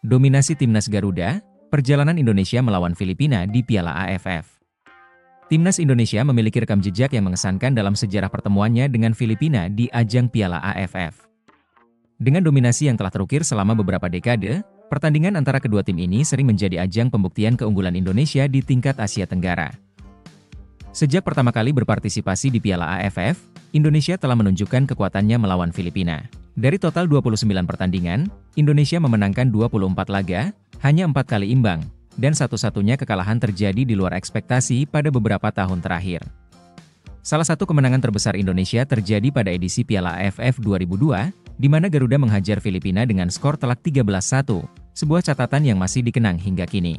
Dominasi Timnas Garuda, perjalanan Indonesia melawan Filipina di Piala AFF. Timnas Indonesia memiliki rekam jejak yang mengesankan dalam sejarah pertemuannya dengan Filipina di ajang Piala AFF. Dengan dominasi yang telah terukir selama beberapa dekade, pertandingan antara kedua tim ini sering menjadi ajang pembuktian keunggulan Indonesia di tingkat Asia Tenggara. Sejak pertama kali berpartisipasi di Piala AFF, Indonesia telah menunjukkan kekuatannya melawan Filipina. Dari total 29 pertandingan, Indonesia memenangkan 24 laga, hanya 4 kali imbang, dan satu-satunya kekalahan terjadi di luar ekspektasi pada beberapa tahun terakhir. Salah satu kemenangan terbesar Indonesia terjadi pada edisi Piala AFF 2002, di mana Garuda menghajar Filipina dengan skor telak 13-1, sebuah catatan yang masih dikenang hingga kini.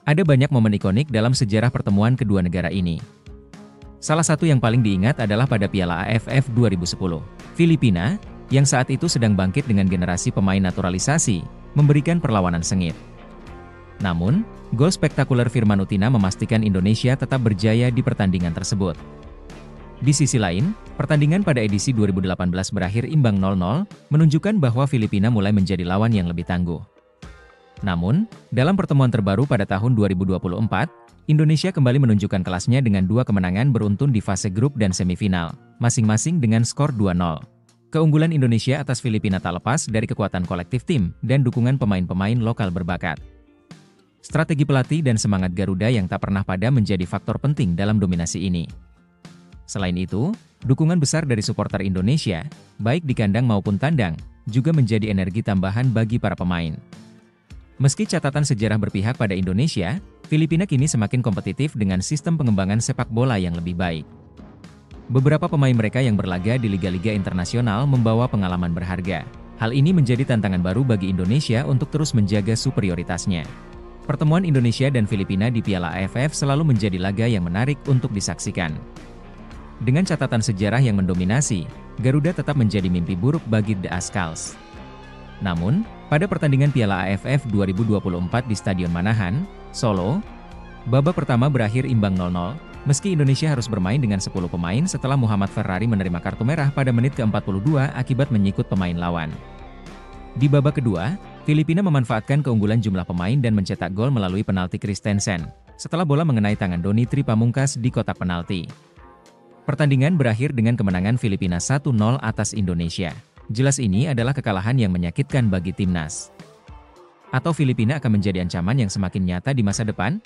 Ada banyak momen ikonik dalam sejarah pertemuan kedua negara ini. Salah satu yang paling diingat adalah pada Piala AFF 2010. Filipina, yang saat itu sedang bangkit dengan generasi pemain naturalisasi, memberikan perlawanan sengit. Namun, gol spektakuler Firman Utina memastikan Indonesia tetap berjaya di pertandingan tersebut. Di sisi lain, pertandingan pada edisi 2018 berakhir imbang 0-0, menunjukkan bahwa Filipina mulai menjadi lawan yang lebih tangguh. Namun, dalam pertemuan terbaru pada tahun 2024, Indonesia kembali menunjukkan kelasnya dengan 2 kemenangan beruntun di fase grup dan semifinal, masing-masing dengan skor 2-0. Keunggulan Indonesia atas Filipina tak lepas dari kekuatan kolektif tim dan dukungan pemain-pemain lokal berbakat. Strategi pelatih dan semangat Garuda yang tak pernah padam menjadi faktor penting dalam dominasi ini. Selain itu, dukungan besar dari supporter Indonesia, baik di kandang maupun tandang, juga menjadi energi tambahan bagi para pemain. Meski catatan sejarah berpihak pada Indonesia, Filipina kini semakin kompetitif dengan sistem pengembangan sepak bola yang lebih baik. Beberapa pemain mereka yang berlaga di liga-liga internasional membawa pengalaman berharga. Hal ini menjadi tantangan baru bagi Indonesia untuk terus menjaga superioritasnya. Pertemuan Indonesia dan Filipina di Piala AFF selalu menjadi laga yang menarik untuk disaksikan. Dengan catatan sejarah yang mendominasi, Garuda tetap menjadi mimpi buruk bagi The Ascals. Namun, pada pertandingan Piala AFF 2024 di Stadion Manahan, Solo, babak pertama berakhir imbang 0-0, meski Indonesia harus bermain dengan 10 pemain setelah Muhammad Ferrari menerima kartu merah pada menit ke-42 akibat menyikut pemain lawan. Di babak kedua, Filipina memanfaatkan keunggulan jumlah pemain dan mencetak gol melalui penalti Christensen, setelah bola mengenai tangan Doni Tri Pamungkas di kotak penalti. Pertandingan berakhir dengan kemenangan Filipina 1-0 atas Indonesia. Jelas ini adalah kekalahan yang menyakitkan bagi timnas. Atau Filipina akan menjadi ancaman yang semakin nyata di masa depan?